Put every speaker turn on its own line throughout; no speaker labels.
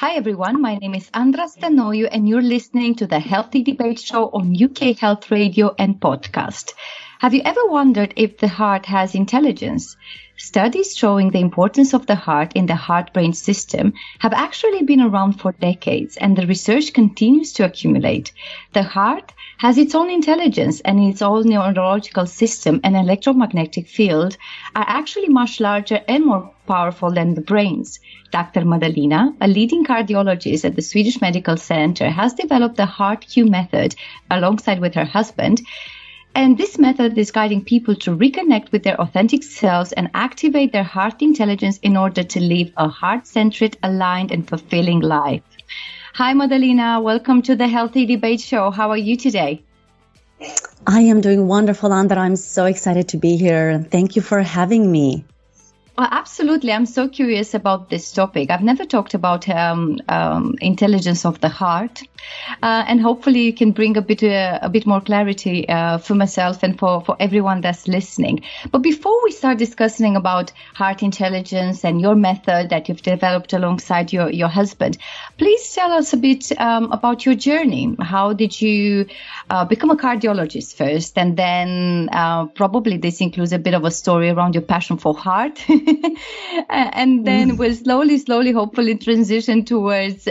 Hi everyone, my name is Andra Stanoiu and you're listening to the Healthy Debate Show on UK Health Radio and podcast. Have you ever wondered if the heart has intelligence? Studies showing the importance of the heart in the heart-brain system have actually been around for decades, and the research continues to accumulate. The heart has its own intelligence, and its own neurological system and electromagnetic field are actually much larger and more powerful than the brains. Dr. Mădălina, a leading cardiologist at the Swedish Medical Center, has developed the HeartQ method alongside with her husband. And this method is guiding people to reconnect with their authentic selves and activate their heart intelligence in order to live a heart-centered, aligned, and fulfilling life. Hi, Mădălina. Welcome to the Healthy Debate Show. How are you today?
I am doing wonderful, Andra. I'm so excited to be here. Thank you for having me.
Absolutely. I'm so curious about this topic. I've never talked about intelligence of the heart, and hopefully you can bring a bit more clarity for myself and for everyone that's listening. But before we start discussing about heart intelligence and your method that you've developed alongside your husband, please tell us a bit about your journey. How did you become a cardiologist first, and then probably this includes a bit of a story around your passion for heart. And then we'll slowly, hopefully transition towards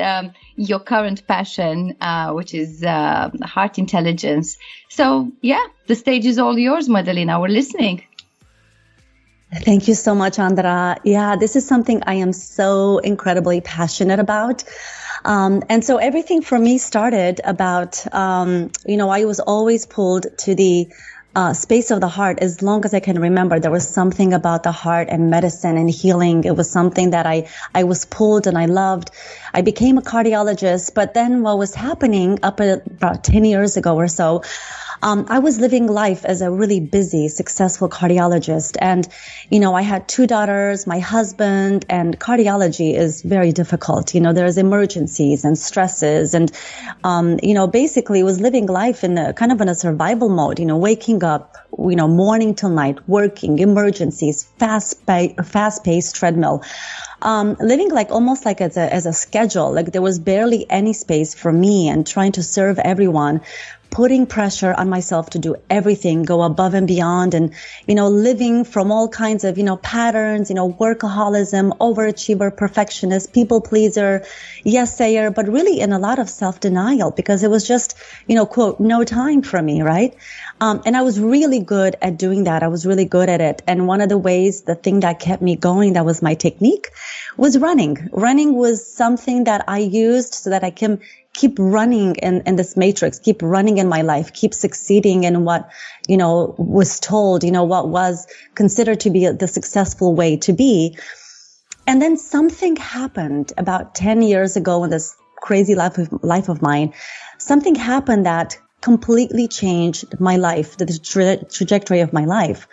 your current passion, which is heart intelligence. So, yeah, the stage is all yours, Mădălina. We're listening.
Thank you so much, Andra. Yeah, this is something I am so incredibly passionate about. And so everything for me started about, I was always pulled to the space of the heart. As long as I can remember, there was something about the heart and medicine and healing. It was something that I was pulled and I loved. I became a cardiologist, but then what was happening up about 10 years ago or so, I was living life as a really busy, successful cardiologist. And, I had 2 daughters, my husband, and cardiology is very difficult. There's emergencies and stresses and, basically was living life in a survival mode, waking up, morning till night, working, emergencies, fast-paced treadmill. Living almost like as a schedule, like there was barely any space for me and trying to serve everyone, putting pressure on myself to do everything, go above and beyond, and, living from all kinds of, patterns, workaholism, overachiever, perfectionist, people pleaser, yes sayer, but really in a lot of self-denial because it was just, quote, no time for me, right? And I was really good at doing that. I was really good at it. And one of the ways, the thing that kept me going, that was my technique, was running. Running was something that I used so that I can keep running in this matrix, keep running in my life, keep succeeding in what, was told, what was considered to be the successful way to be. And then something happened about 10 years ago in this crazy life of mine. Something happened that completely changed my life, the trajectory of my life.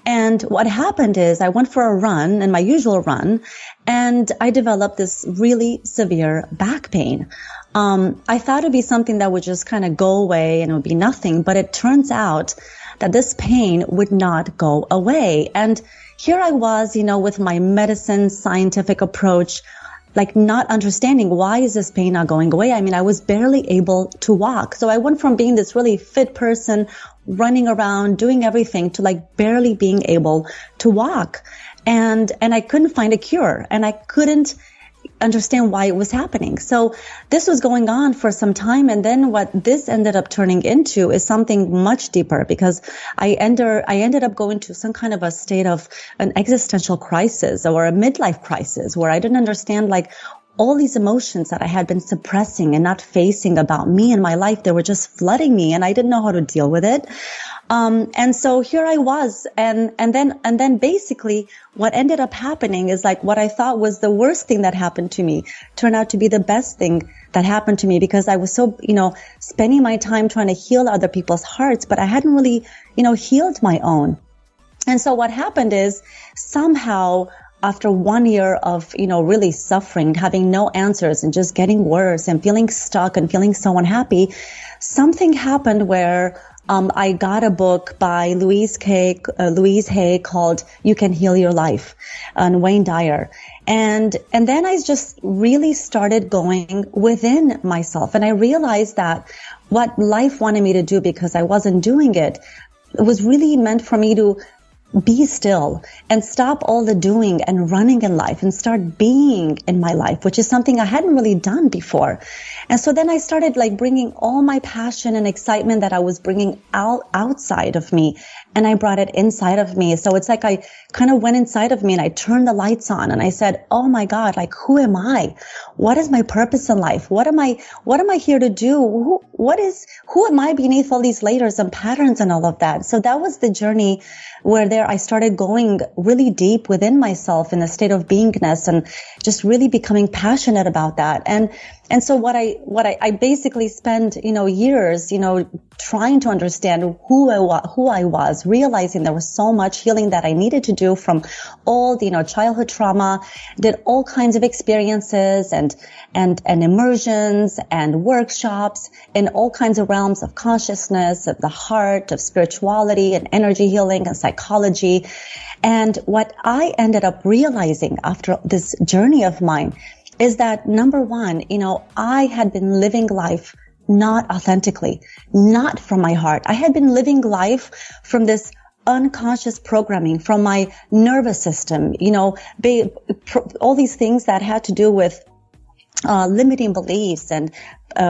And what happened is I went for a run, and my usual run, and I developed this really severe back pain. I thought it'd be something that would just kind of go away and it would be nothing, but it turns out that this pain would not go away. And here I was, with my medicine scientific approach, not understanding why is this pain not going away. I mean, I was barely able to walk. So I went from being this really fit person, running around, doing everything, to barely being able to walk. And I couldn't find a cure, and I couldn't understand why it was happening. So this was going on for some time. And then what this ended up turning into is something much deeper, because I ended up going to some kind of a state of an existential crisis or a midlife crisis where I didn't understand all these emotions that I had been suppressing and not facing about me and my life. They were just flooding me and I didn't know how to deal with it. And so here I was. And then basically what ended up happening is what I thought was the worst thing that happened to me turned out to be the best thing that happened to me, because I was so, spending my time trying to heal other people's hearts, but I hadn't really, healed my own. And so what happened is somehow, after 1 year of, really suffering, having no answers and just getting worse and feeling stuck and feeling so unhappy, something happened where I got a book by Louise Hay called You Can Heal Your Life, and Wayne Dyer. And then I just really started going within myself. And I realized that what life wanted me to do, because I wasn't doing it, it was really meant for me to be still and stop all the doing and running in life and start being in my life, which is something I hadn't really done before. And so then I started like bringing all my passion and excitement that I was bringing outside of me, and I brought it inside of me. So it's like I kind of went inside of me and I turned the lights on and I said, oh my God, like, who am I? What is my purpose in life? What am I here to do? Who am I beneath all these layers and patterns and all of that? So that was the journey where I started going really deep within myself in a state of beingness and just really becoming passionate about that. And so what I basically spent, years, trying to understand who I was, realizing there was so much healing that I needed to do from all the, childhood trauma, did all kinds of experiences and immersions and workshops in all kinds of realms of consciousness, of the heart, of spirituality and energy healing and psychology. And what I ended up realizing after this journey of mine is that, number one, I had been living life not authentically, not from my heart. I had been living life from this unconscious programming, from my nervous system, all these things that had to do with limiting beliefs and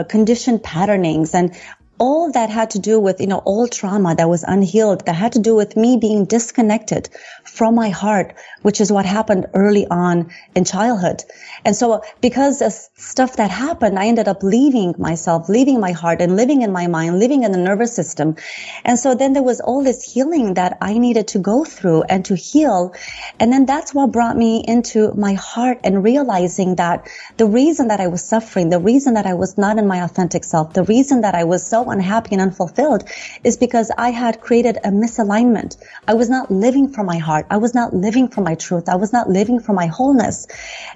conditioned patternings, and all that had to do with, old trauma that was unhealed, that had to do with me being disconnected from my heart, which is what happened early on in childhood. And so because of stuff that happened, I ended up leaving myself, leaving my heart, and living in my mind, living in the nervous system. And so then there was all this healing that I needed to go through and to heal. And then that's what brought me into my heart and realizing that the reason that I was suffering, the reason that I was not in my authentic self, the reason that I was so unhappy and unfulfilled is because I had created a misalignment. I was not living from my heart. I was not living from my truth. I was not living from my wholeness.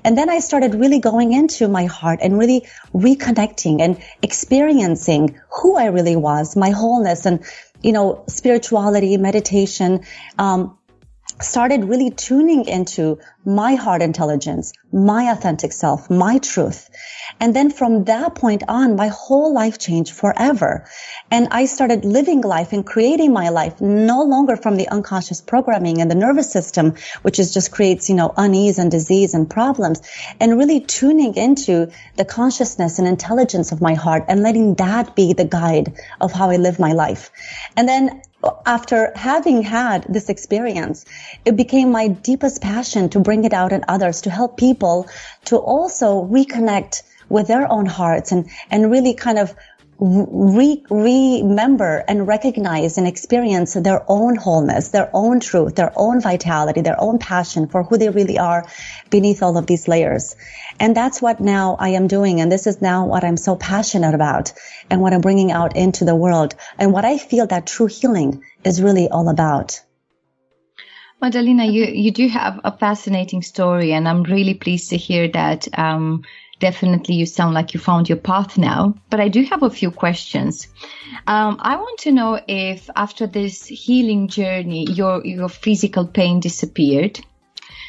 And then I started really going into my heart and really reconnecting and experiencing who I really was, my wholeness, and, spirituality, meditation, started really tuning into my heart intelligence, my authentic self, my truth. And then from that point on, my whole life changed forever. And I started living life and creating my life no longer from the unconscious programming and the nervous system, which is just creates, unease and disease and problems, and really tuning into the consciousness and intelligence of my heart and letting that be the guide of how I live my life. And then after having had this experience, it became my deepest passion to bring it out in others, to help people to also reconnect with their own hearts and really kind of remember and recognize and experience their own wholeness, their own truth, their own vitality, their own passion for who they really are beneath all of these layers. And that's what now I am doing. And this is now what I'm so passionate about and what I'm bringing out into the world and what I feel that true healing is really all about.
Mădălina, you do have a fascinating story, and I'm really pleased to hear that. Definitely you sound like you found your path now, but I do have a few questions. I want to know if after this healing journey, your physical pain disappeared.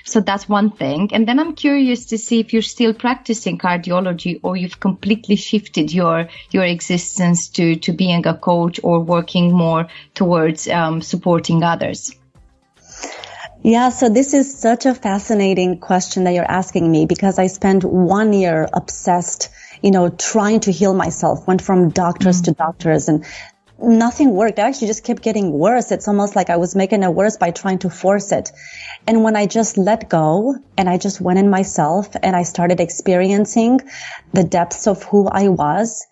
So that's one thing. And then I'm curious to see if you're still practicing cardiology or you've completely shifted your existence to being a coach or working more towards supporting others.
Yeah, so this is such a fascinating question that you're asking me, because I spent 1 year obsessed, trying to heal myself, went from doctors to doctors, and nothing worked. I actually just kept getting worse. It's almost like I was making it worse by trying to force it. And when I just let go and I just went in myself and I started experiencing the depths of who I was,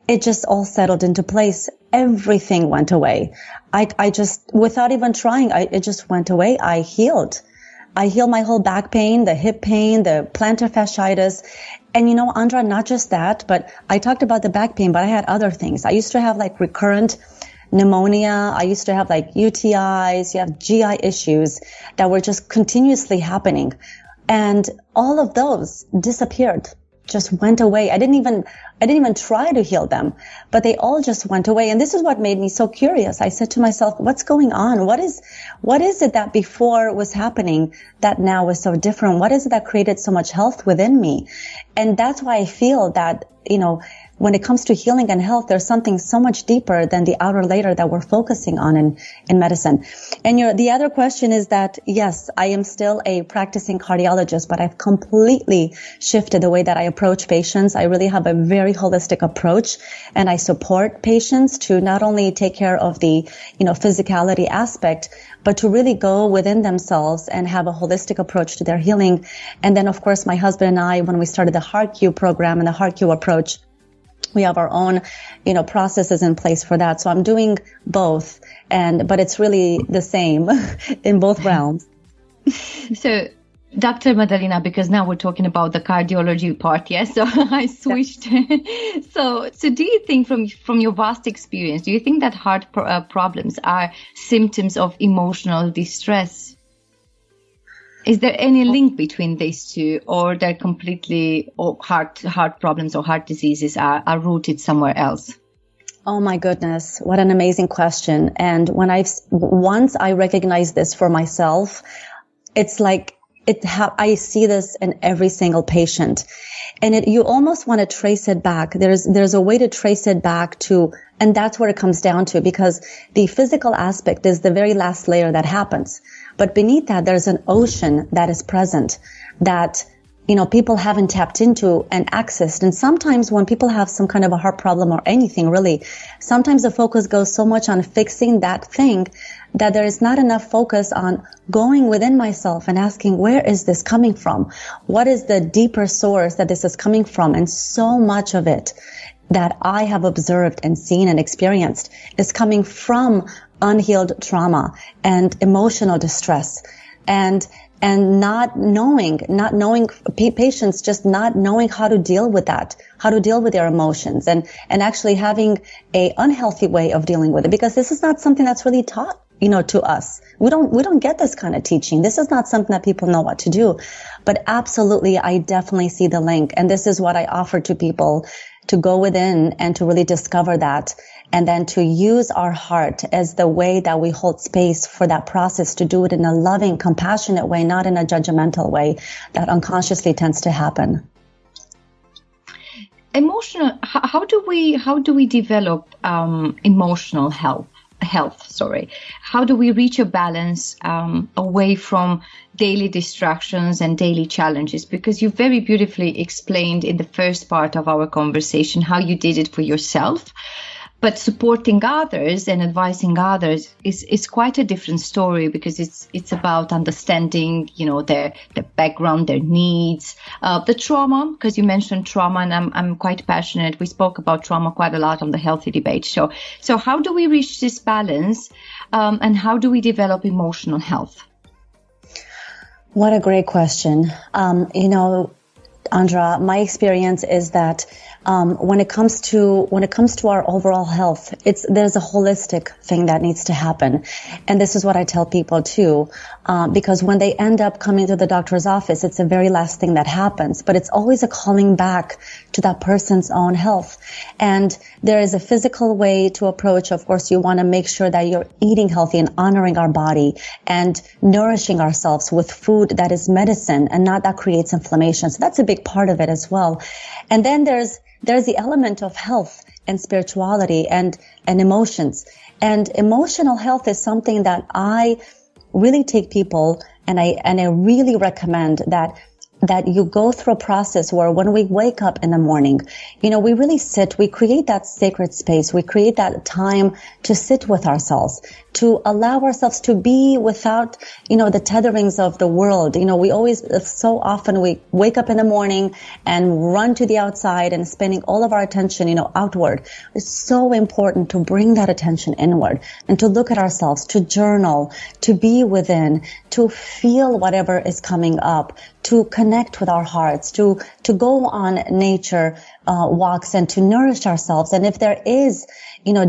it just all settled into place. Everything went away. I just, without even trying, it just went away. I healed. I healed my whole back pain, the hip pain, the plantar fasciitis. And Andra, not just that, but I talked about the back pain, but I had other things. I used to have recurrent pneumonia. I used to have UTIs. You have GI issues that were just continuously happening. And all of those disappeared. just went away. I didn't even try to heal them, but they all just went away. And this is what made me so curious. I said to myself, what's going on? What is it that before was happening that now is so different? What is it that created so much health within me? And that's why I feel that, when it comes to healing and health, there's something so much deeper than the outer layer that we're focusing on in medicine. And the other question is that, yes, I am still a practicing cardiologist, but I've completely shifted the way that I approach patients. I really have a very holistic approach, and I support patients to not only take care of the, physicality aspect, but to really go within themselves and have a holistic approach to their healing. And then, of course, my husband and I, when we started the HeartQ program and the HeartQ approach, we have our own, processes in place for that. So I'm doing both, but it's really the same in both realms.
So, Dr. Mădălina, because now we're talking about the cardiology part, yes? So I switched. So do you think from your vast experience, do you think that heart problems are symptoms of emotional distress? Is there any link between these two, or they're completely, or heart problems or heart diseases are rooted somewhere else?
Oh my goodness, what an amazing question. And once I recognized this for myself, it's like I see this in every single patient. And you almost want to trace it back. There's a way to trace it back to, and that's where it comes down to, because the physical aspect is the very last layer that happens. But beneath that, there's an ocean that is present that, people haven't tapped into and accessed. And sometimes when people have some kind of a heart problem or anything really, sometimes the focus goes so much on fixing that thing that there is not enough focus on going within myself and asking, where is this coming from? What is the deeper source that this is coming from? And so much of it that I have observed and seen and experienced is coming from unhealed trauma and emotional distress and not knowing patients just not knowing how to deal with that, how to deal with their emotions and actually having a unhealthy way of dealing with it, because this is not something that's really taught, to us. We don't get this kind of teaching. This is not something that people know what to do. But absolutely, I definitely see the link. And this is what I offer to people, to go within and to really discover that, and then to use our heart as the way that we hold space for that process, to do it in a loving, compassionate way, not in a judgmental way that unconsciously tends to happen.
Emotional. How do we develop emotional health? How do we reach a balance away from daily distractions and daily challenges? Because you very beautifully explained in the first part of our conversation how you did it for yourself. But supporting others and advising others is quite a different story, because it's about understanding, their background, their needs, the trauma, because you mentioned trauma, and I'm quite passionate. We spoke about trauma quite a lot on the Healthy Debate Show. So how do we reach this balance, and how do we develop emotional health?
What a great question. Andra, my experience is that when it comes to our overall health, there's a holistic thing that needs to happen. And this is what I tell people too, because when they end up coming to the doctor's office, it's the very last thing that happens, but it's always a calling back to that person's own health. And there is a physical way to approach. Of course, you want to make sure that you're eating healthy and honoring our body and nourishing ourselves with food that is medicine and not that creates inflammation. So that's a big part of it as well. And then there's the element of health and spirituality and emotions. And emotional health is something that I really take people, and I really recommend that you go through a process where when we wake up in the morning, we really sit, we create that sacred space, we create that time to sit with ourselves, to allow ourselves to be without, the tetherings of the world. We always, so often we wake up in the morning and run to the outside and spending all of our attention, outward. It's so important to bring that attention inward and to look at ourselves, to journal, to be within, to feel whatever is coming up, to connect with our hearts, to go on nature walks and to nourish ourselves. And if there is,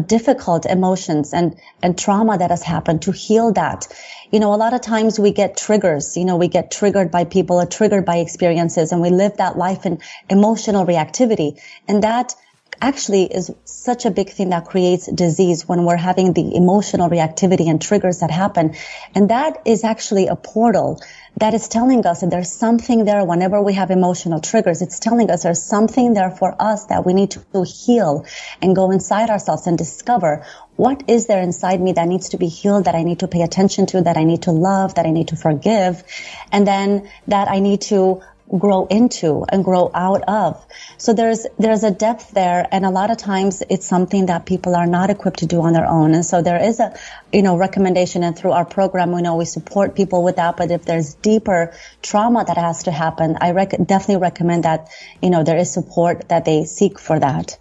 difficult emotions and trauma trauma that has happened, to heal that. A lot of times we get triggers, we get triggered by people or triggered by experiences, and we live that life in emotional reactivity. And that actually is such a big thing that creates disease, when we're having the emotional reactivity and triggers that happen. And that is actually a portal that is telling us that there's something there. Whenever we have emotional triggers, it's telling us there's something there for us that we need to heal and go inside ourselves and discover what is there inside me that needs to be healed, that I need to pay attention to, that I need to love, that I need to forgive, and then that I need to grow into and grow out of. So there's a depth there, and a lot of times it's something that people are not equipped to do on their own. And so there is a recommendation, and through our program we support people with that. But if there's deeper trauma that has to happen, I definitely recommend that there is support, that they seek for that.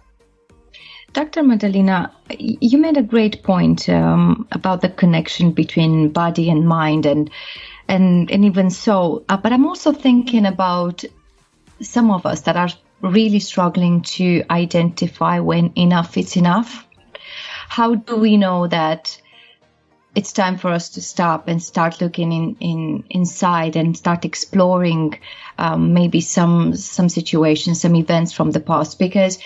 Dr. Mădălina, you made a great point about the connection between body and mind, and even so, but I'm also thinking about some of us that are really struggling to identify when enough is enough. How do we know that it's time for us to stop and start looking inside and start exploring maybe some situations, some events from the past? Because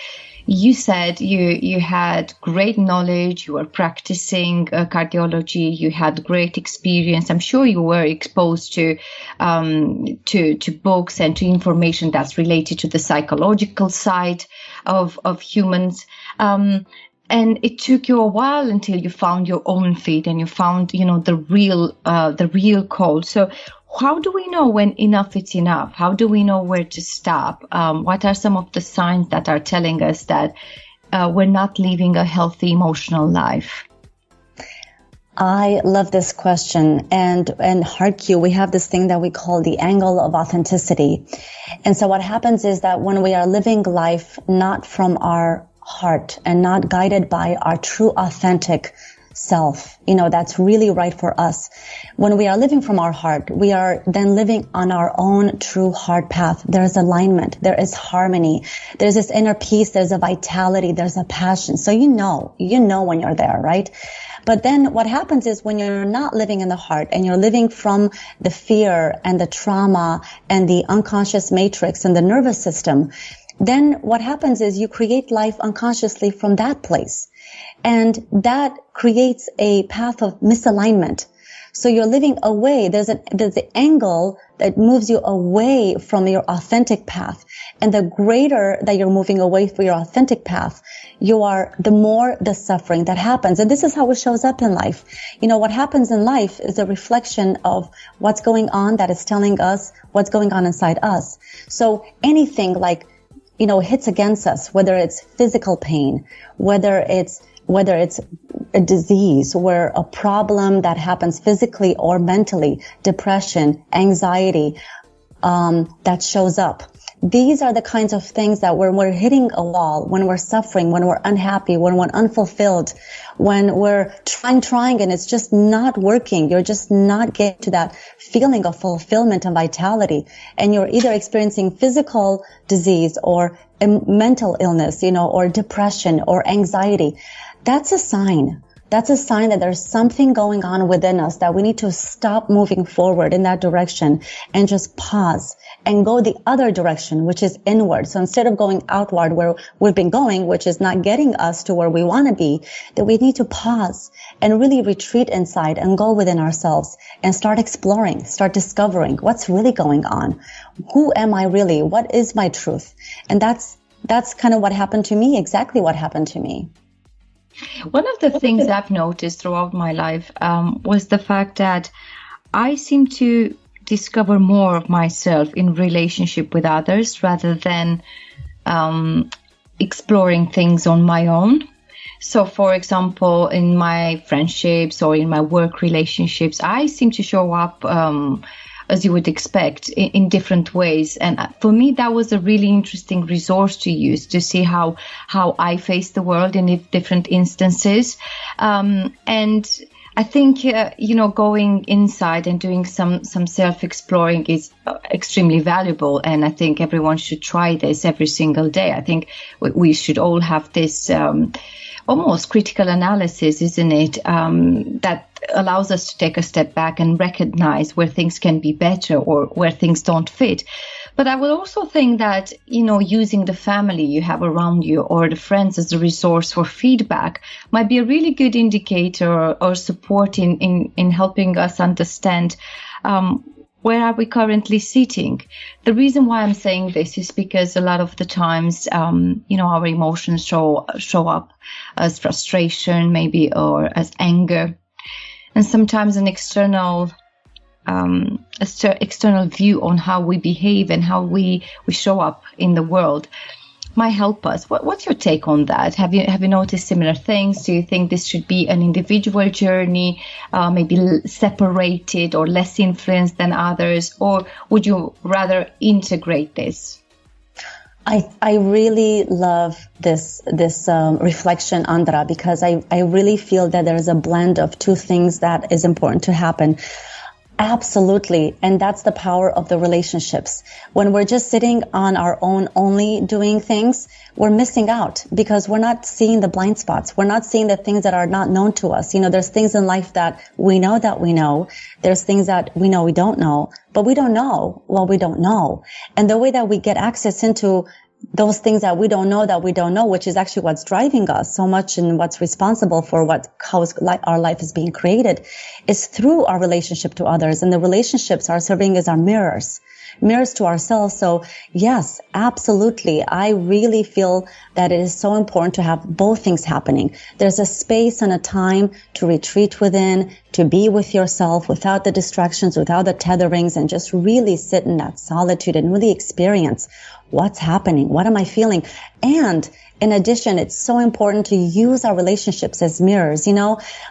you said you had great knowledge, you were practicing cardiology, you had great experience. I'm sure you were exposed to books and to information that's related to the psychological side of humans. And it took you a while until you found your own feet and you found, the real call. So how do we know when enough is enough? How do we know where to stop? What are some of the signs that are telling us that we're not living a healthy emotional life?
I love this question. And HeartQ, we have this thing that we call the angle of authenticity. And so what happens is that when we are living life not from our heart and not guided by our true authentic self, that's really right for us. When we are living from our heart, we are then living on our own true heart path. There is alignment. There is harmony. There's this inner peace. There's a vitality. There's a passion. So you know when you're there, right? But then what happens is when you're not living in the heart and you're living from the fear and the trauma and the unconscious matrix and the nervous system, then what happens is you create life unconsciously from that place. And that creates a path of misalignment. So you're living away. There's the angle that moves you away from your authentic path. And the greater that you're moving away from your authentic path, the more the suffering that happens. And this is how it shows up in life. What happens in life is a reflection of what's going on that is telling us what's going on inside us. So anything like, hits against us, whether it's physical pain, whether it's a disease, where a problem that happens physically or mentally, depression, anxiety, that shows up. These are the kinds of things that when we're hitting a wall, when we're suffering, when we're unhappy, when we're unfulfilled, when we're trying and it's just not working, you're just not getting to that feeling of fulfillment and vitality. And you're either experiencing physical disease or mental illness, or depression or anxiety. That's a sign. That's a sign that there's something going on within us, that we need to stop moving forward in that direction and just pause and go the other direction, which is inward. So instead of going outward where we've been going, which is not getting us to where we want to be, that we need to pause and really retreat inside and go within ourselves and start exploring, start discovering what's really going on. Who am I really? What is my truth? And that's kind of what happened to me, exactly what happened to me.
One of the things I've noticed throughout my life was the fact that I seem to discover more of myself in relationship with others rather than exploring things on my own. So, for example, in my friendships or in my work relationships, I seem to show up as you would expect, in different ways. And for me, that was a really interesting resource to use to see how I face the world in different instances. And I think, going inside and doing some self-exploring is extremely valuable. And I think everyone should try this every single day. I think we should all have this almost critical analysis, isn't it? That allows us to take a step back and recognize where things can be better or where things don't fit. But I would also think that, using the family you have around you or the friends as a resource for feedback might be a really good indicator or support in helping us understand where are we currently sitting. The reason why I'm saying this is because a lot of the times, our emotions show up as frustration, maybe, or as anger. And sometimes an external view on how we behave and how we show up in the world might help us. What's your take on that? Have you noticed similar things? Do you think this should be an individual journey, maybe separated or less influenced than others, or would you rather integrate this?
I really love this reflection, Andra, because I really feel that there is a blend of two things that is important to happen. Absolutely. And that's the power of the relationships. When we're just sitting on our own, only doing things, we're missing out because we're not seeing the blind spots. We're not seeing the things that are not known to us. There's things in life that we know that we know. There's things that we know we don't know, but we don't know what we don't know. And the way that we get access into those things that we don't know, which is actually what's driving us so much and what's responsible for how our life is being created, is through our relationship to others. And the relationships are serving as our mirrors to ourselves. So yes, absolutely. I really feel that it is so important to have both things happening. There's a space and a time to retreat within, to be with yourself without the distractions, without the tetherings, and just really sit in that solitude and really experience what's happening. What am I feeling? And in addition, it's so important to use our relationships as mirrors,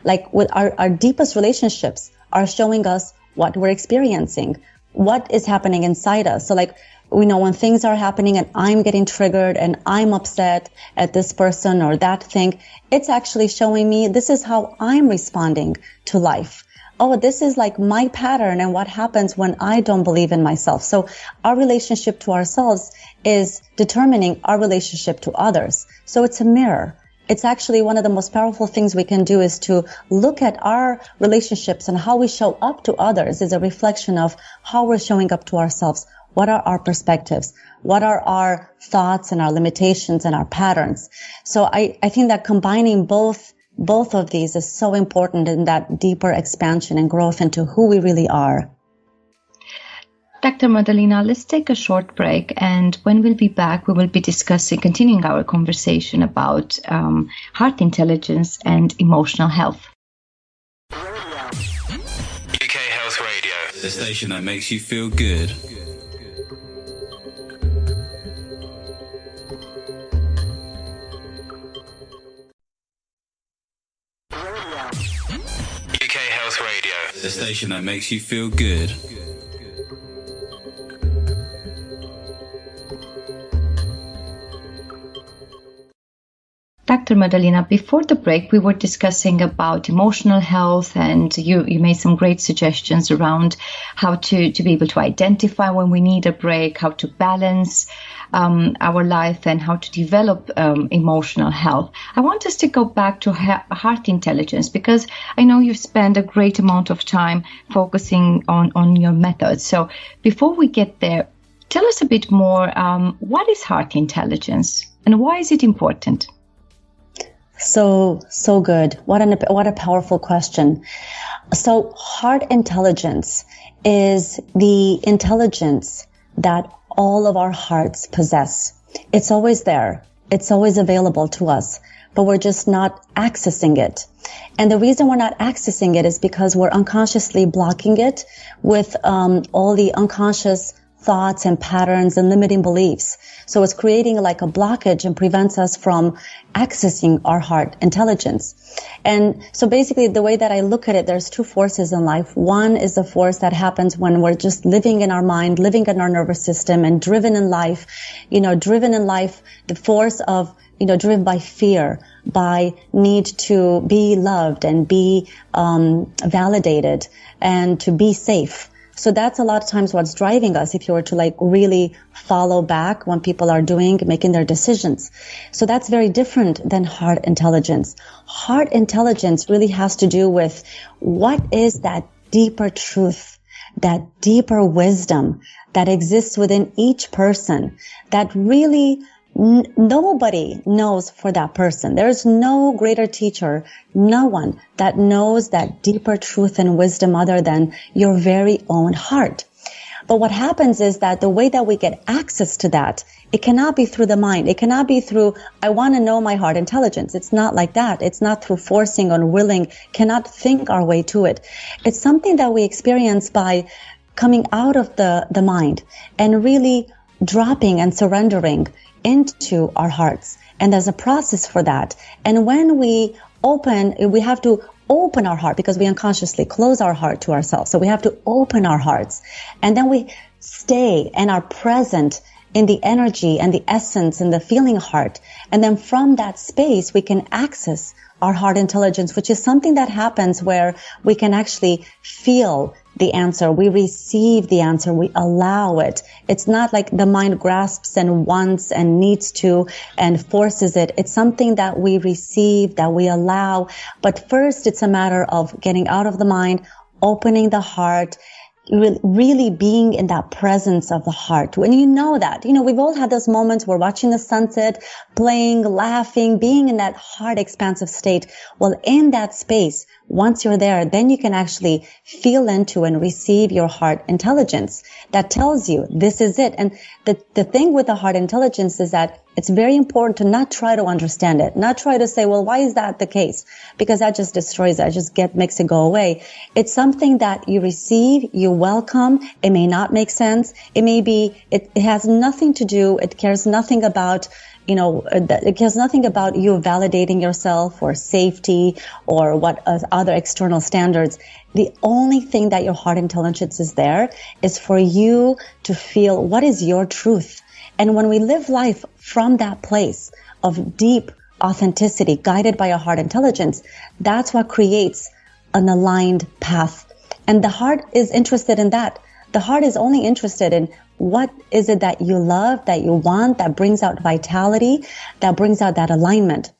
like with our deepest relationships are showing us what we're experiencing, what is happening inside us. So like, when things are happening and I'm getting triggered and I'm upset at this person or that thing, it's actually showing me this is how I'm responding to life. Oh, this is like my pattern and what happens when I don't believe in myself. So our relationship to ourselves is determining our relationship to others. So it's a mirror. It's actually one of the most powerful things we can do is to look at our relationships and how we show up to others is a reflection of how we're showing up to ourselves. What are our perspectives? What are our thoughts and our limitations and our patterns? So I think that combining both of these is so important in that deeper expansion and growth into who we really are.
Dr. Mădălina, let's take a short break, and when we'll be back, we will be continuing our conversation about heart intelligence and emotional health.
UK Health Radio, the station that makes you feel good. UK Health Radio, the station that makes you feel good.
Dr. Mădălina, before the break, we were discussing about emotional health, and you made some great suggestions around how to be able to identify when we need a break, how to balance our life, and how to develop emotional health. I want us to go back to heart intelligence, because I know you've spent a great amount of time focusing on your methods. So before we get there, tell us a bit more, what is heart intelligence and why is it important?
So good. What a powerful question. So heart intelligence is the intelligence that all of our hearts possess. It's always there. It's always available to us, but we're just not accessing it. And the reason we're not accessing it is because we're unconsciously blocking it with all the unconscious thoughts and patterns and limiting beliefs. So it's creating like a blockage and prevents us from accessing our heart intelligence. And so basically the way that I look at it, there's two forces in life. One is the force that happens when we're just living in our mind, living in our nervous system and driven in life, the force of, driven by fear, by need to be loved and be validated and to be safe. So that's a lot of times what's driving us if you were to like really follow back when people are making their decisions. So that's very different than heart intelligence. Heart intelligence really has to do with what is that deeper truth, that deeper wisdom that exists within each person that really nobody knows for that person. There is no greater teacher, no one that knows that deeper truth and wisdom other than your very own heart. But what happens is that the way that we get access to that, it cannot be through the mind. It cannot be through, I want to know my heart intelligence. It's not like that. It's not through forcing or willing, cannot think our way to it. It's something that we experience by coming out of the mind and really dropping and surrendering into our hearts. And there's a process for that. And when we have to open our heart because we unconsciously close our heart to ourselves. So we have to open our hearts. And then we stay and are present in the energy and the essence and the feeling heart. And then from that space, we can access our heart intelligence, which is something that happens where we can actually feel the answer. We receive the answer. We allow it. It's not like the mind grasps and wants and needs to and forces it. It's something that we receive, that we allow. But first, it's a matter of getting out of the mind, opening the heart, really being in that presence of the heart. When you know that, we've all had those moments we're watching the sunset, playing, laughing, being in that heart expansive state. Well, in that space, once you're there, then you can actually feel into and receive your heart intelligence that tells you this is it. And the thing with the heart intelligence is that it's very important to not try to understand it, not try to say, well, why is that the case? Because that just destroys it, makes it go away. It's something that you receive, you welcome. It may not make sense. It may be, it has nothing to do, it cares nothing about, it cares nothing about you validating yourself or safety or what other external standards. The only thing that your heart intelligence is there is for you to feel what is your truth. And when we live life from that place of deep authenticity, guided by a heart intelligence, that's what creates an aligned path. And the heart is interested in that. The heart is only interested in what is it that you love, that you want, that brings out vitality, that brings out that alignment.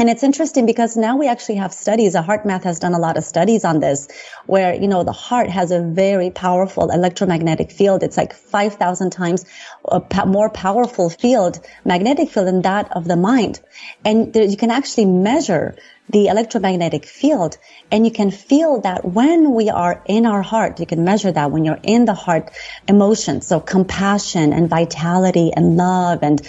And it's interesting because now we actually have studies. HeartMath has done a lot of studies on this where, the heart has a very powerful electromagnetic field. It's like 5,000 times more powerful magnetic field than that of the mind. And you can actually measure the electromagnetic field and you can feel that when we are in our heart, you can measure that when you're in the heart emotions. So compassion and vitality and love. And,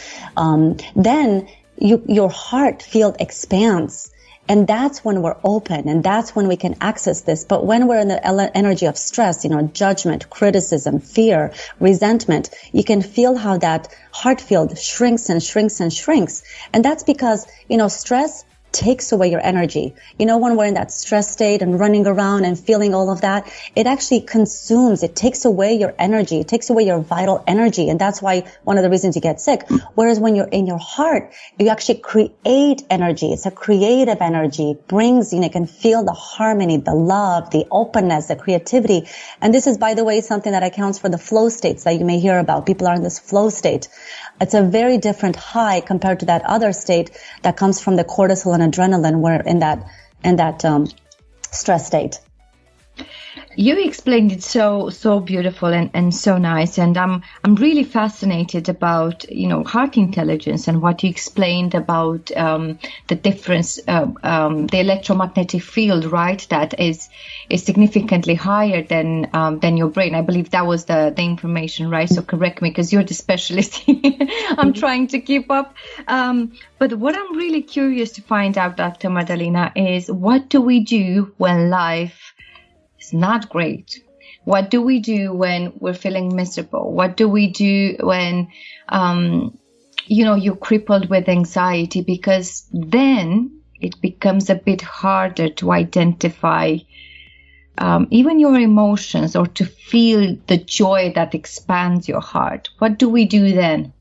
then your heart field expands. And that's when we're open and that's when we can access this. But when we're in the energy of stress, judgment, criticism, fear, resentment, you can feel how that heart field shrinks and shrinks and shrinks. And that's because, stress takes away your energy. When we're in that stress state and running around and feeling all of that, it actually consumes, it takes away your energy, it takes away your vital energy. And that's why one of the reasons you get sick. Whereas when you're in your heart, you actually create energy. It's a creative energy. It brings, you can feel the harmony, the love, the openness, the creativity. And this is, by the way, something that accounts for the flow states that you may hear about. People are in this flow state. It's a very different high compared to that other state that comes from the cortisol and adrenaline. We're in that stress state.
You explained it so beautiful and so nice, and I'm really fascinated about heart intelligence and what you explained about the difference, the electromagnetic field, right? That is significantly higher than your brain. I believe that was the information, right? So correct me because you're the specialist. I'm trying to keep up. But what I'm really curious to find out, Dr. Mădălina, is what do we do when life is not great? What do we do when we're feeling miserable? What do we do when, you're crippled with anxiety? Because then it becomes a bit harder to identify even your emotions or to feel the joy that expands your heart. What do we do then?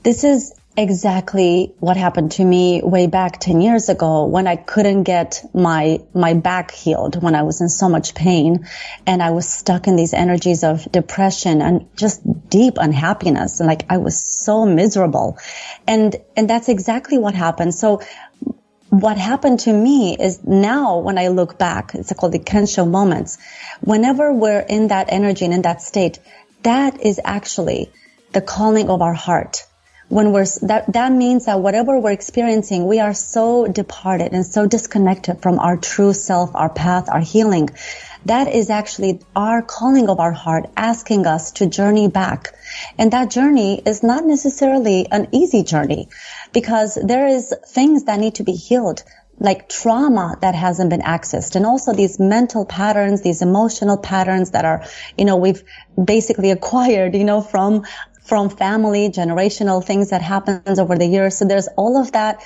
This is exactly what happened to me way back 10 years ago when I couldn't get my back healed, when I was in so much pain and I was stuck in these energies of depression and just deep unhappiness. And like I was so miserable. And that's exactly what happened. So what happened to me is now when I look back, it's called the Kensho moments. Whenever we're in that energy and in that state, that is actually the calling of our heart. When that means that whatever we're experiencing, we are so departed and so disconnected from our true self, our path, our healing. That is actually our calling of our heart asking us to journey back. And that journey is not necessarily an easy journey because there is things that need to be healed, like trauma that hasn't been accessed, and also these mental patterns, these emotional patterns that are, we've basically acquired, from family, generational things that happens over the years. So there's all of that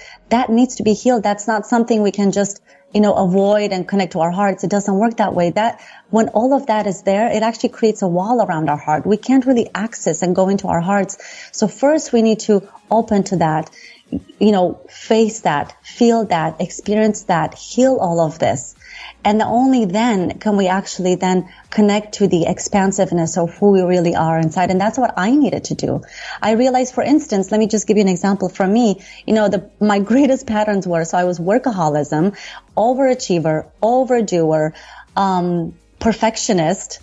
needs to be healed. That's not something we can just, avoid and connect to our hearts. It doesn't work that way. That when all of that is there, it actually creates a wall around our heart. We can't really access and go into our hearts. So first we need to open to that, face that, feel that, experience that, heal all of this. And only then can we actually then connect to the expansiveness of who we really are inside. And that's what I needed to do. I realized, for instance, let me just give you an example from me. My greatest patterns were, so I was workaholism, overachiever, overdoer, perfectionist,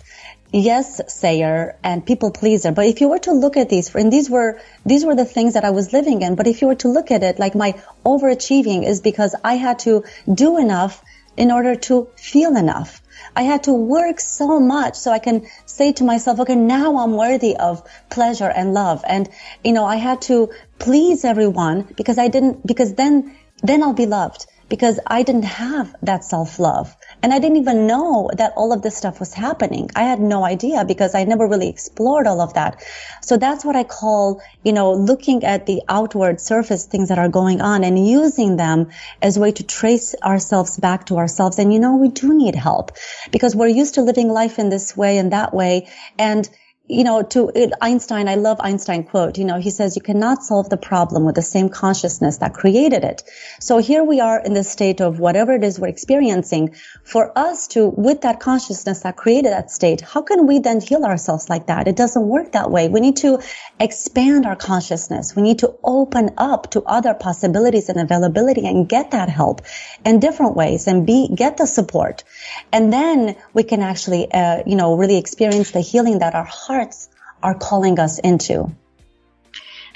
yes sayer, and people pleaser. But if you were to look at these, and these were the things that I was living in. But if you were to look at it, like my overachieving is because I had to do enough in order to feel enough. I had to work so much so I can say to myself, okay, now I'm worthy of pleasure and love. And, I had to please everyone because then I'll be loved, because I didn't have that self-love. And I didn't even know that all of this stuff was happening. I had no idea because I never really explored all of that. So that's what I call, looking at the outward surface things that are going on and using them as a way to trace ourselves back to ourselves. And, we do need help because we're used to living life in this way and that way. And Einstein, I love Einstein quote, he says, you cannot solve the problem with the same consciousness that created it. So here we are in this state of whatever it is we're experiencing. For us to, with that consciousness that created that state, how can we then heal ourselves like that? It doesn't work that way. We need to expand our consciousness. We need to open up to other possibilities and availability and get that help in different ways and get the support. And then we can actually, really experience the healing that our hearts are calling us into.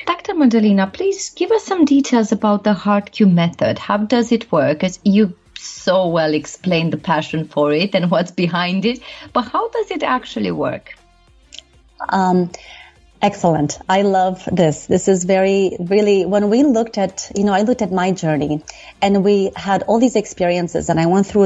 Dr. Mădălina, please give us some details about the HeartQ method. How does it work? As you so well explained the passion for it and what's behind it, but how does it actually work?
Excellent. I love this. This is really, when we looked at, I looked at my journey and we had all these experiences and I went through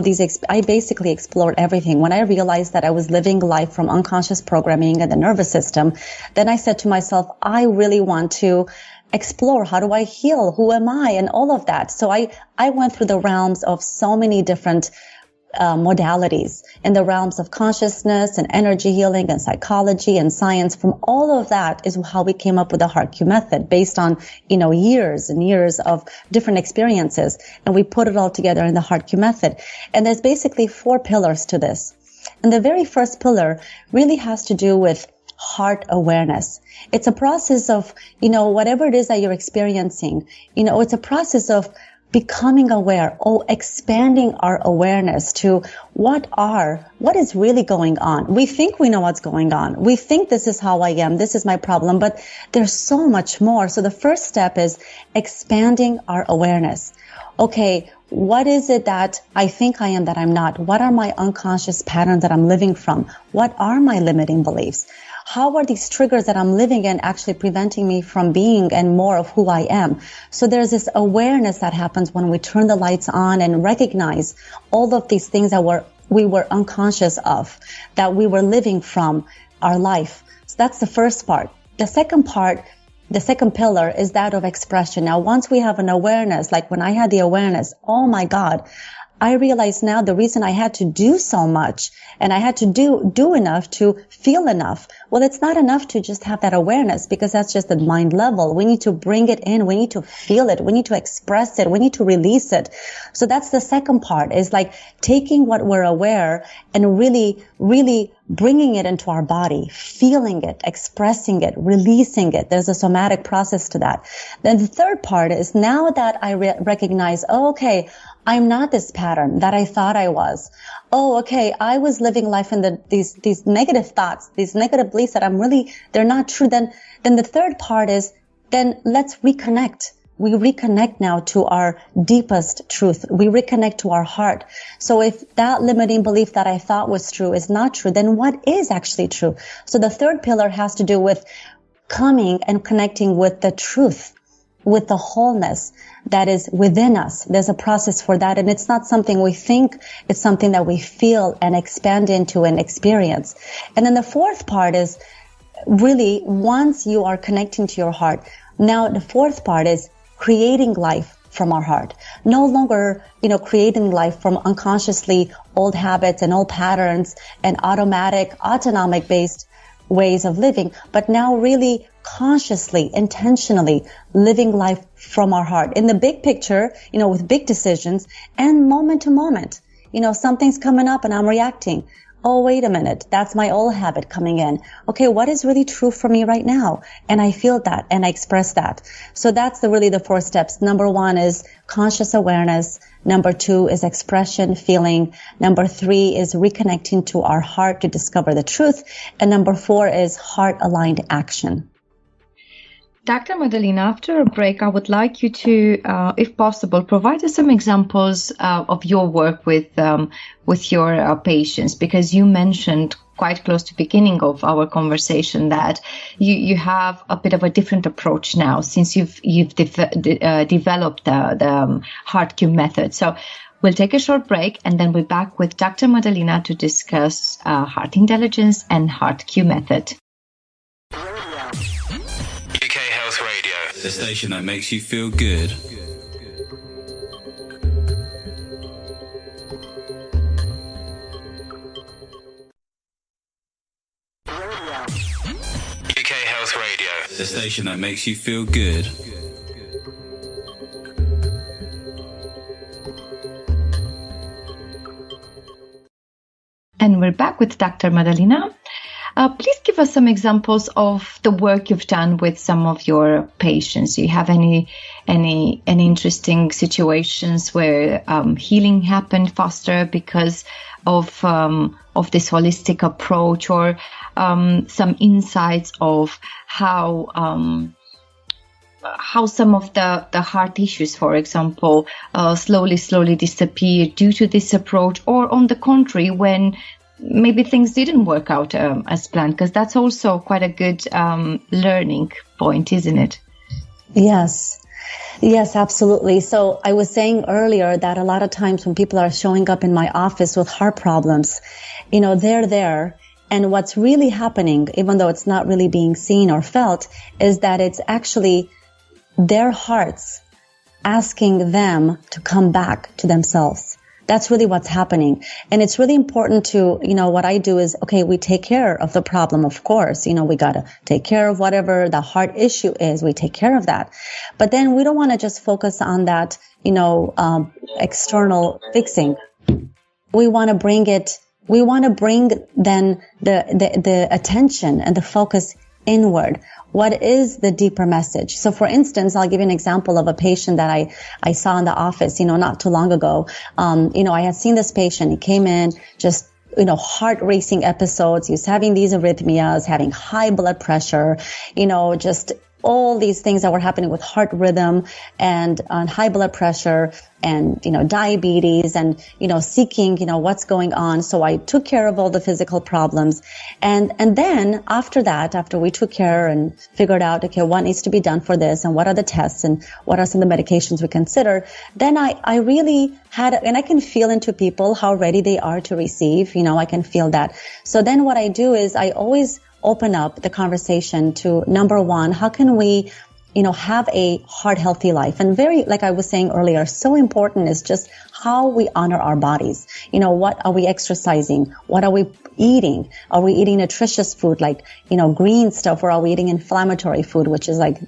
I basically explored everything. When I realized that I was living life from unconscious programming and the nervous system, then I said to myself, I really want to explore, how do I heal? Who am I? And all of that. So I went through the realms of so many different modalities in the realms of consciousness and energy healing and psychology and science. From all of that is how we came up with the HeartQ method based on, years and years of different experiences. And we put it all together in the HeartQ method. And there's basically 4 pillars to this. And the very first pillar really has to do with heart awareness. It's a process of, whatever it is that you're experiencing, it's a process of becoming aware, expanding our awareness to what is really going on. We think we know what's going on. We think this is how I am. This is my problem, but there's so much more. So the first step is expanding our awareness. Okay, what is it that I think I am that I'm not? What are my unconscious patterns that I'm living from? What are my limiting beliefs? How are these triggers that I'm living in actually preventing me from being and more of who I am? So there's this awareness that happens when we turn the lights on and recognize all of these things that we were unconscious of, that we were living from our life. So that's the first part. The second pillar is that of expression. Now, once we have an awareness, like when I had the awareness, oh my God, I realize now the reason I had to do so much and I had to do enough to feel enough. Well, it's not enough to just have that awareness, because that's just at mind level. We need to bring it in. We need to feel it. We need to express it. We need to release it. So that's the second part, is like taking what we're aware and really, really bringing it into our body, feeling it, expressing it, releasing it. There's a somatic process to that. Then the third part is, now that I recognize, oh, okay, I'm not this pattern that I thought I was. Oh, okay, I was living life in these negative thoughts, these negative beliefs that they're not true. Then the third part is, then let's reconnect. We reconnect now to our deepest truth. We reconnect to our heart. So if that limiting belief that I thought was true is not true, then what is actually true? So the third pillar has to do with coming and connecting with the truth, with the wholeness that is within us. There's a process for that, and it's not something we think, it's something that we feel and expand into and experience. And then the fourth part is really, once you are connecting to your heart, now the fourth part is creating life from our heart. No longer, creating life from unconsciously old habits and old patterns and autonomic based ways of living, but now really consciously, intentionally living life from our heart in the big picture, with big decisions and moment to moment. Something's coming up and I'm reacting. Oh, wait a minute. That's my old habit coming in. Okay, what is really true for me right now? And I feel that and I express that. So that's really the 4 steps. Number 1 is conscious awareness. Number 2 is expression, feeling. Number 3 is reconnecting to our heart to discover the truth. And number 4 is heart-aligned action.
Dr. Mădălina, after a break, I would like you to, if possible, provide us some examples of your work with your patients, because you mentioned quite close to the beginning of our conversation that you have a bit of a different approach now since you've developed the Heart Q method. So we'll take a short break and then we're back with Dr. Mădălina to discuss heart intelligence and Heart Q method.
The station that makes you feel good. UK Health Radio. The station that makes you feel good.
And we're back with Dr. Mădălina. Please give us some examples of the work you've done with some of your patients. Do you have any interesting situations where healing happened faster because of this holistic approach, or some insights of how some of the heart issues, for example, slowly disappear due to this approach, or on the contrary, when maybe things didn't work out as planned, because that's also quite a good learning point, isn't it?
Yes, absolutely. So I was saying earlier that a lot of times when people are showing up in my office with heart problems, they're there. And what's really happening, even though it's not really being seen or felt, is that it's actually their hearts asking them to come back to themselves. That's really what's happening. And it's really important to, what I do is, okay, we take care of the problem, of course. We got to take care of whatever the heart issue is. We take care of that. But then we don't want to just focus on that, external fixing. We want to bring then the attention and the focus inward. What is the deeper message? So for instance, I'll give you an example of a patient that I saw in the office, not too long ago. I had seen this patient. He came in just, heart racing episodes. He was having these arrhythmias, having high blood pressure, just all these things that were happening with heart rhythm and high blood pressure and, diabetes and, seeking, what's going on. So I took care of all the physical problems. And then after we took care and figured out, okay, what needs to be done for this and what are the tests and what are some of the medications we consider, then I really and I can feel into people how ready they are to receive, I can feel that. So then what I do is I always open up the conversation to number 1, how can we have a heart healthy life. And very, like I was saying earlier, so important is just how we honor our bodies. What are we exercising? What are we eating? Are we eating nutritious food like, green stuff, or are we eating inflammatory food, which is like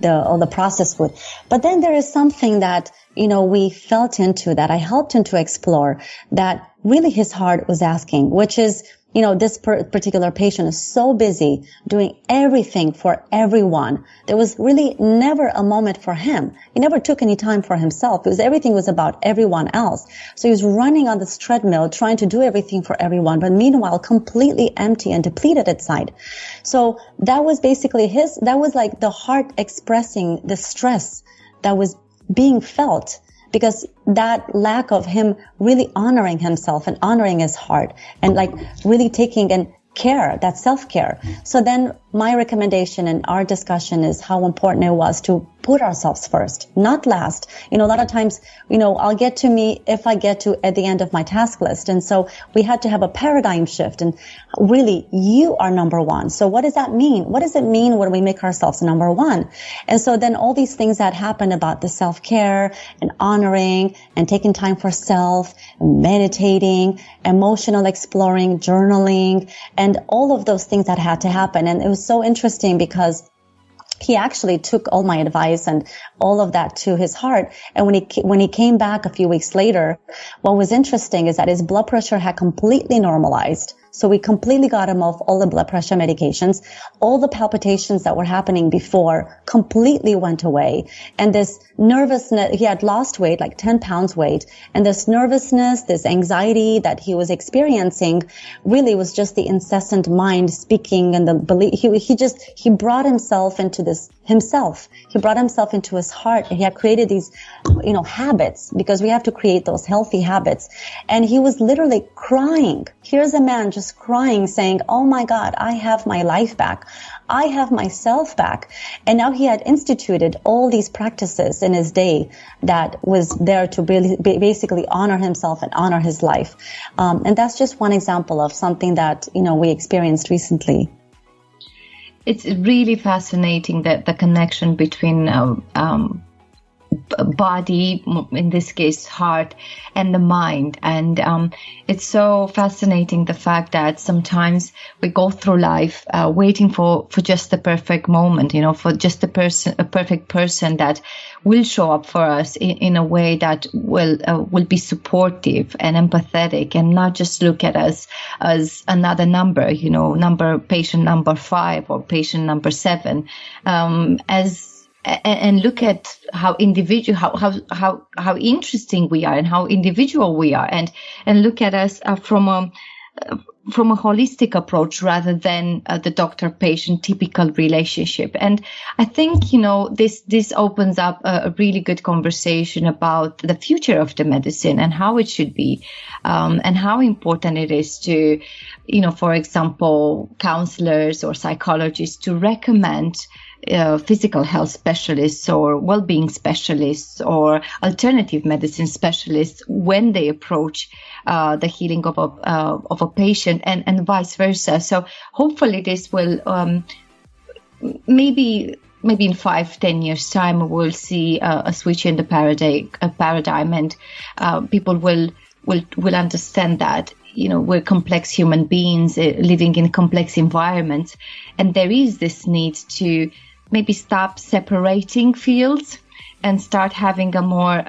all the processed food? But then there is something that, we felt into, that I helped him to explore, that really his heart was asking, which is, this particular patient is so busy doing everything for everyone. There was really never a moment for him. He never took any time for himself. Everything was about everyone else. So he was running on this treadmill, trying to do everything for everyone, but meanwhile, completely empty and depleted inside. So that was basically that was like the heart expressing the stress that was being felt, because that lack of him really honoring himself and honoring his heart and like really taking and care, that self-care. So then my recommendation and our discussion is how important it was to put ourselves first, not last. A lot of times, I'll get to me if I get to at the end of my task list. And so we had to have a paradigm shift, and really you are number one. So what does that mean? What does it mean when we make ourselves number one? And so then all these things that happen about the self-care and honoring and taking time for self, meditating, emotional exploring, journaling, and all of those things that had to happen. And it was so interesting because he actually took all my advice and all of that to his heart. And when he came back a few weeks later, what was interesting is that his blood pressure had completely normalized. So we completely got him off all the blood pressure medications. All the palpitations that were happening before completely went away. And this nervousness, he had lost weight, like 10 pounds weight. And this nervousness, this anxiety that he was experiencing really was just the incessant mind speaking and the belief. He brought himself into this himself. He brought himself into his heart, and he had created these, habits, because we have to create those healthy habits. And he was literally crying. Here's a man just crying, saying, oh my God, I have my life back. I have myself back. And now he had instituted all these practices in his day that was there to basically honor himself and honor his life. And that's just one example of something that, we experienced recently.
It's really fascinating that the connection between body, in this case heart, and the mind. And it's so fascinating, the fact that sometimes we go through life waiting for just the perfect moment, for just a perfect person that will show up for us in a way that will be supportive and empathetic, and not just look at us as another number, patient number 5 or patient number 7, and look at how individual, how interesting we are and how individual we are, and look at us from a holistic approach rather than the doctor-patient typical relationship. And I think, this opens up a really good conversation about the future of the medicine and how it should be, and how important it is to, for example, counselors or psychologists to recommend physical health specialists or well-being specialists or alternative medicine specialists when they approach the healing of a patient, and vice versa. So hopefully this will maybe in 5-10 years time we'll see a switch in the paradigm, and people will understand that we're complex human beings living in complex environments, and there is this need to maybe stop separating fields and start having a more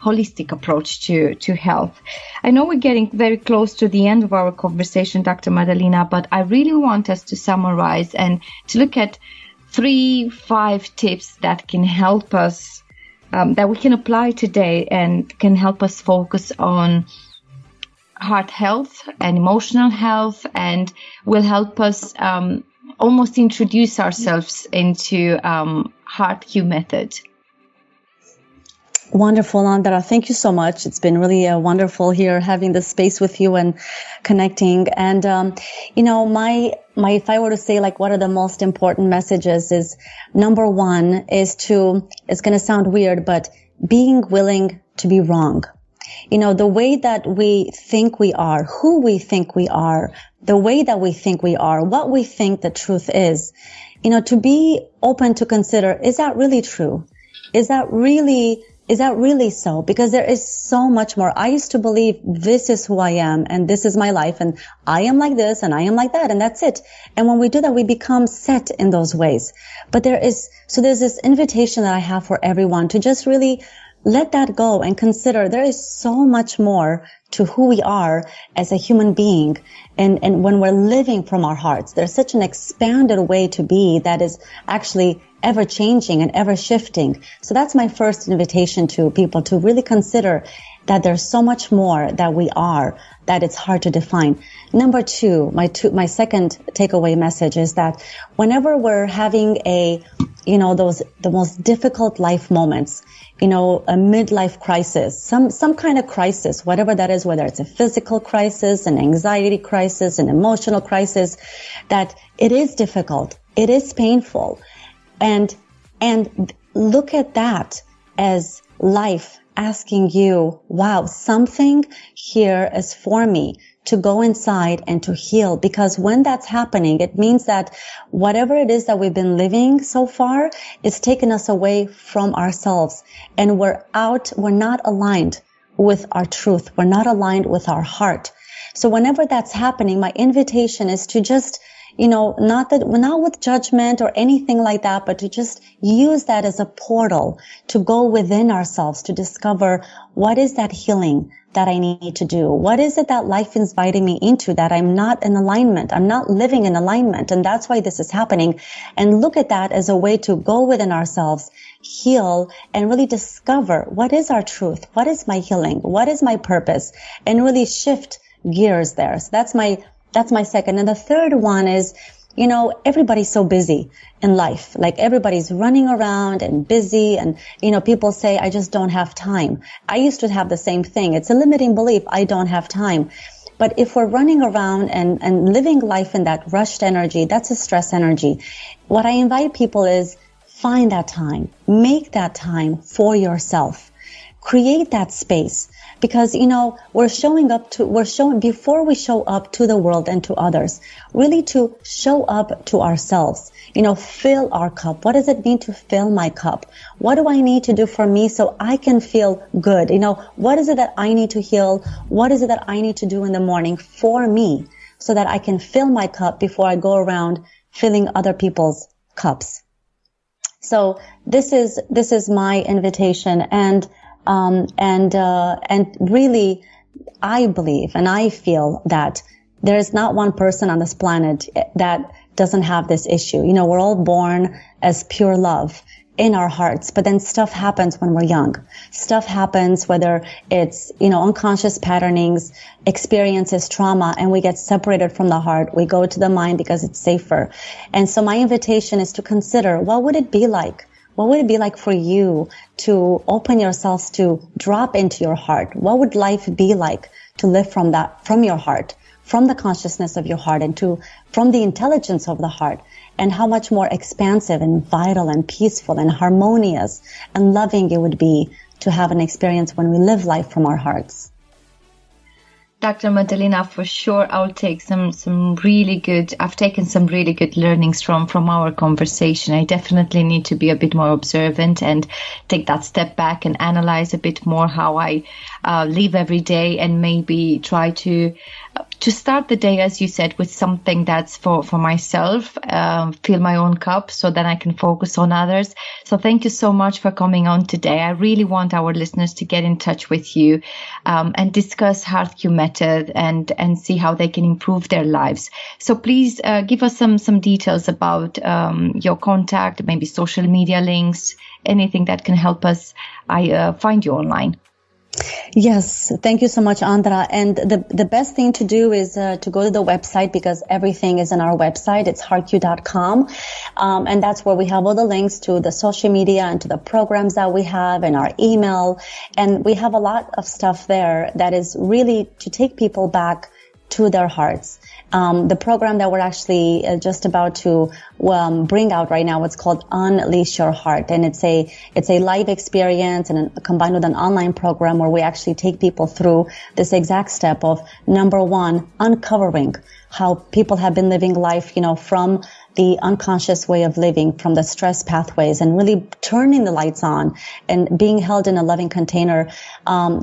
holistic approach to health. I know we're getting very close to the end of our conversation, Dr. Mădălina, but I really want us to summarize and to look at 3-5 tips that can help us, that we can apply today and can help us focus on heart health and emotional health, and will help us almost introduce ourselves into Heart Q method.
Wonderful, Andra. Thank you so much. It's been really wonderful here having this space with you and connecting. And, if I were to say what are the most important messages is, number one is it's going to sound weird, but being willing to be wrong. The way that we think we are, who we think we are, the way that we think we are, what we think the truth is to be open to consider, is that really true? Is that really so? Because there is so much more. I used to believe this is who I am and this is my life and I am like this and I am like that and that's it. And when we do that, we become set in those ways. But there's this invitation that I have for everyone to just really let that go and consider there is so much more to who we are as a human being. And when we're living from our hearts, there's such an expanded way to be that is actually ever changing and ever shifting. So that's my first invitation to people, to really consider that there's so much more that we are, that it's hard to define. Number two, my second takeaway message is that whenever we're having the most difficult life moments, a midlife crisis, some kind of crisis, whatever that is, whether it's a physical crisis, an anxiety crisis, an emotional crisis, that it is difficult, it is painful. And look at that as life asking you, wow, something here is for me to go inside and to heal. Because when that's happening, it means that whatever it is that we've been living so far is taking us away from ourselves. And we're not aligned with our truth. We're not aligned with our heart. So whenever that's happening, my invitation is to just, not with judgment or anything like that, but to just use that as a portal to go within ourselves, to discover what is that healing that I need to do? What is it that life is inviting me into that I'm not in alignment? I'm not living in alignment. And that's why this is happening. And look at that as a way to go within ourselves, heal, and really discover what is our truth? What is my healing? What is my purpose? And really shift gears there. So that's my second. And the third one is, everybody's so busy in life. Like everybody's running around and busy. And, people say, I just don't have time. I used to have the same thing. It's a limiting belief. I don't have time. But if we're running around and living life in that rushed energy, that's a stress energy. What I invite people is find that time, make that time for yourself, create that space. Because, before we show up to the world and to others, really to show up to ourselves, fill our cup. What does it mean to fill my cup? What do I need to do for me so I can feel good? What is it that I need to heal? What is it that I need to do in the morning for me so that I can fill my cup before I go around filling other people's cups? So this is my invitation. And really, I believe and I feel that there is not one person on this planet that doesn't have this issue. We're all born as pure love in our hearts, but then stuff happens when we're young. Stuff happens, whether it's, unconscious patternings, experiences, trauma, and we get separated from the heart. We go to the mind because it's safer. And so my invitation is to consider, what would it be like? What would it be like for you to open yourselves to drop into your heart? What would life be like to live from your heart, from the consciousness of your heart and from the intelligence of the heart? And how much more expansive and vital and peaceful and harmonious and loving it would be to have an experience when we live life from our hearts.
Dr. Mădălina, for sure, I'll take I've taken some really good learnings from our conversation. I definitely need to be a bit more observant and take that step back and analyze a bit more how I live every day, and maybe try to start the day, as you said, with something that's for myself, fill my own cup so then I can focus on others. So thank you so much for coming on today. I really want our listeners to get in touch with you and discuss Heart-Q method and see how they can improve their lives. So please give us some details about your contact, maybe social media links, anything that can help us find you online.
Yes, thank you so much, Andra. And the best thing to do is to go to the website, because everything is on our website. It's heartq.com. And that's where we have all the links to the social media and to the programs that we have and our email. And we have a lot of stuff there that is really to take people back to their hearts. The program that we're actually just about to bring out right now, it's called Unleash Your Heart, and it's a live experience and combined with an online program where we actually take people through this exact step of, number one, uncovering how people have been living life, from the unconscious way of living from the stress pathways and really turning the lights on and being held in a loving container.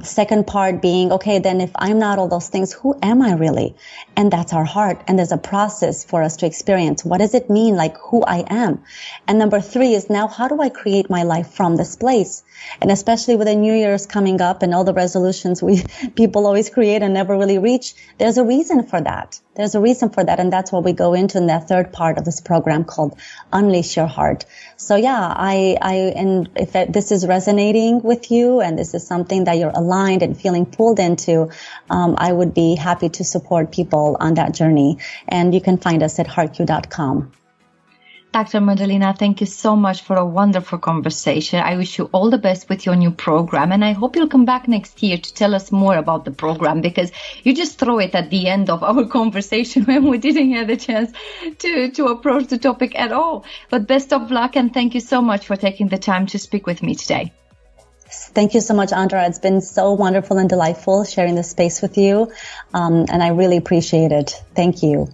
Second part being, okay, then if I'm not all those things, who am I really? And that's our heart. And there's a process for us to experience. What does it mean, like who I am? And number 3 is now, how do I create my life from this place? And especially with the New Year's coming up and all the resolutions people always create and never really reach, there's a reason for that. There's a reason for that. And that's what we go into in that third part of this program called Unleash Your Heart. So yeah, and if this is resonating with you and this is something that you're aligned and feeling pulled into, I would be happy to support people on that journey. And you can find us at heartq.com.
Dr. Mădălina, thank you so much for a wonderful conversation. I wish you all the best with your new program, and I hope you'll come back next year to tell us more about the program, because you just throw it at the end of our conversation when we didn't have the chance to approach the topic at all. But best of luck, and thank you so much for taking the time to speak with me today.
Thank you so much, Andra. It's been so wonderful and delightful sharing this space with you, and I really appreciate it. Thank you.